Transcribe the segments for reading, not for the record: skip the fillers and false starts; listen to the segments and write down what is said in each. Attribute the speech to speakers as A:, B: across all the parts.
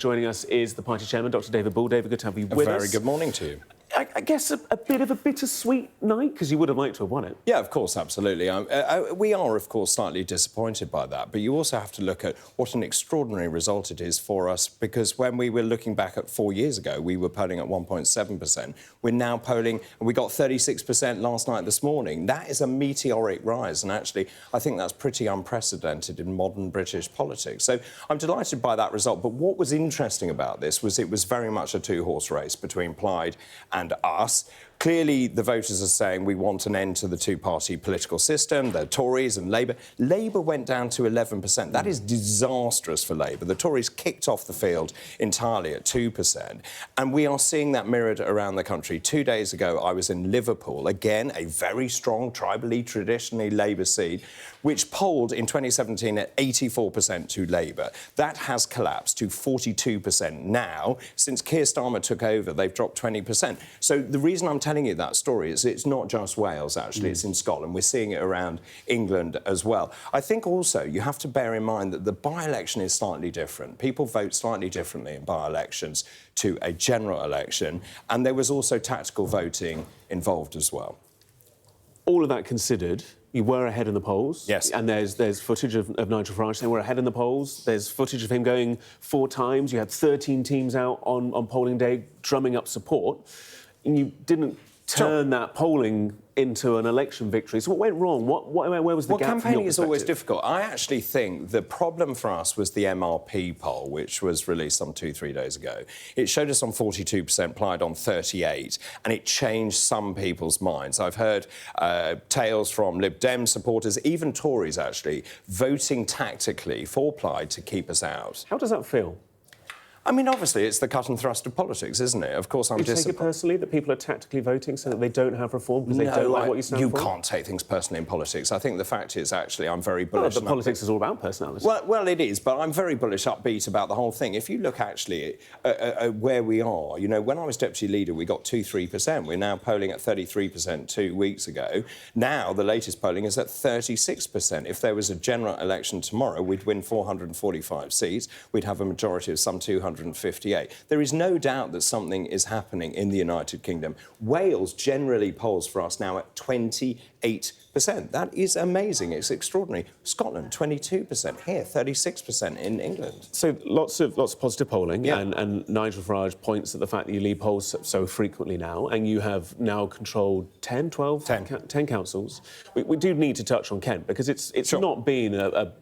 A: Joining us is the party chairman, Dr. David Bull. David, good to have you with us.
B: A very good morning to you.
A: I guess a bit of a bittersweet night, because you would have liked to have won it.
B: Yeah, of course, absolutely. We are, of course, slightly disappointed by that, but you also have to look at what an extraordinary result it is for us, because when we were looking back at 4 years ago, we were polling at 1.7%. We're now polling, and we got 36% last night this morning. That is a meteoric rise, and actually, I think that's pretty unprecedented in modern British politics. So I'm delighted by that result, but what was interesting about this was it was very much a two-horse race between Plaid and us. Clearly, the voters are saying we want an end to the two-party political system, the Tories and Labour. Labour went down to 11%. That is disastrous for Labour. The Tories kicked off the field entirely at 2%. And we are seeing that mirrored around the country. 2 days ago, I was in Liverpool, again, a very strong, tribally, traditionally Labour seat, which polled in 2017 at 84% to Labour. That has collapsed to 42% now. Since Keir Starmer took over, they've dropped 20%. So the reason I'm telling you that story is it's not just Wales, actually, it's in Scotland. We're seeing it around England as well. I think also you have to bear in mind that the by-election is slightly different. People vote slightly differently in by-elections to a general election, and there was also tactical voting involved as well.
A: All of that considered, you were ahead in the polls.
B: Yes.
A: And there's footage of Nigel Farage saying we're ahead in the polls. There's footage of him going 4 times. You had 13 teams out on polling day drumming up support. And you didn't turn that polling into an election victory. So what went wrong? Where was the gap from your perspective?
B: Campaigning is always difficult. I actually think the problem for us was the MRP poll, which was released some 2-3 days ago. It showed us on 42%, Plaid on 38%, and it changed some people's minds. I've heard tales from Lib Dem supporters, even Tories, actually, voting tactically for Plaid to keep us out.
A: How does that feel?
B: I mean, obviously, it's the cut and thrust of politics, isn't it? Of course, I'm disappointed.
A: Do you take it personally that people are tactically voting so that they don't have reform because they don't like what you stand for?
B: You can't take things personally in politics. I think the fact is, actually, I'm very bullish.
A: Well, but politics is all about personality.
B: Well, it is, but I'm very bullish, upbeat about the whole thing. If you look, actually, at where we are, you know, when I was deputy leader, we got 2-3%. We're now polling at 33% 2 weeks ago. Now, the latest polling is at 36%. If there was a general election tomorrow, we'd win 445 seats. We'd have a majority of some 258. There is no doubt that something is happening in the United Kingdom. Wales generally polls for us now at 28%. That is amazing. It's extraordinary. Scotland, 22%. Here, 36% in England.
A: So lots of positive polling,
B: yeah.
A: and Nigel Farage points at the fact that you lead polls so frequently now, and you have now controlled 10 councils. We do need to touch on Kent, because it's sure. Not been a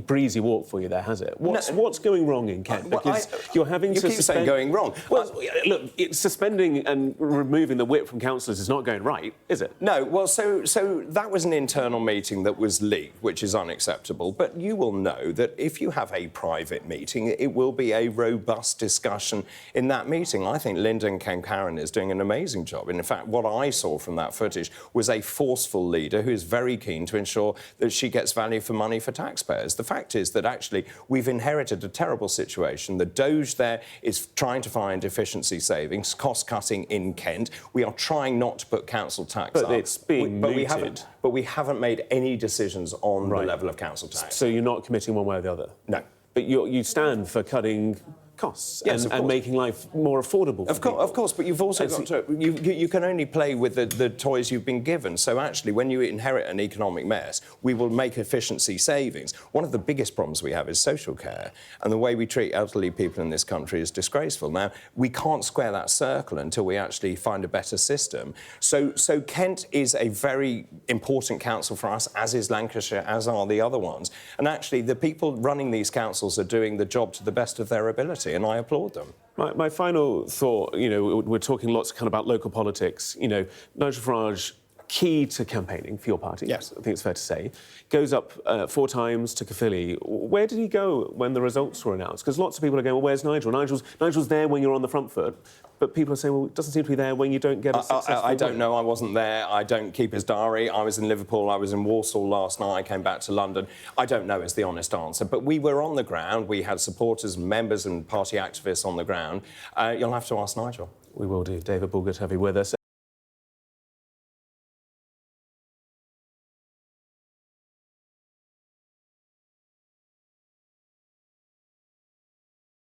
A: breezy walk for you there, has it? What's going wrong in Kent? Because you're having to
B: keep saying going wrong.
A: Well, look, suspending and removing the whip from councillors is not going right, is it?
B: No, well, so that was an internal meeting that was leaked, which is unacceptable. But you will know that if you have a private meeting, it will be a robust discussion in that meeting. I think Lyndon Karen is doing an amazing job. And in fact, what I saw from that footage was a forceful leader who is very keen to ensure that she gets value for money for taxpayers. The fact is that actually we've inherited a terrible situation. The Doge there is trying to find efficiency savings, cost-cutting in Kent. We are trying not to put council tax up.
A: But it's being mooted.
B: But we haven't made any decisions on the level of council tax.
A: So you're not committing one way or the other?
B: No.
A: But you stand for cutting costs,
B: yes,
A: and making life more affordable for people.
B: Of course, but you've also got to... You can only play with the toys you've been given. So actually, when you inherit an economic mess, we will make efficiency savings. One of the biggest problems we have is social care, and the way we treat elderly people in this country is disgraceful. Now, we can't square that circle until we actually find a better system. So Kent is a very important council for us, as is Lancashire, as are the other ones. And actually, the people running these councils are doing the job to the best of their ability, and I applaud them.
A: My final thought, you know, we're talking lots kind of about local politics. You know, Nigel Farage, key to campaigning for your party,
B: yes.
A: I think it's fair to say, goes up 4 times to Caerphilly. Where did he go when the results were announced? Because lots of people are going, well, where's Nigel? Nigel's there when you're on the front foot, but people are saying, well, it doesn't seem to be there when you don't get a successful
B: I don't know. I wasn't there. I don't keep his diary. I was in Liverpool. I was in Warsaw last night. I came back to London. I don't know is the honest answer. But we were on the ground. We had supporters, members and party activists on the ground. You'll have to ask Nigel.
A: We will do. David Bull, good to have you with us.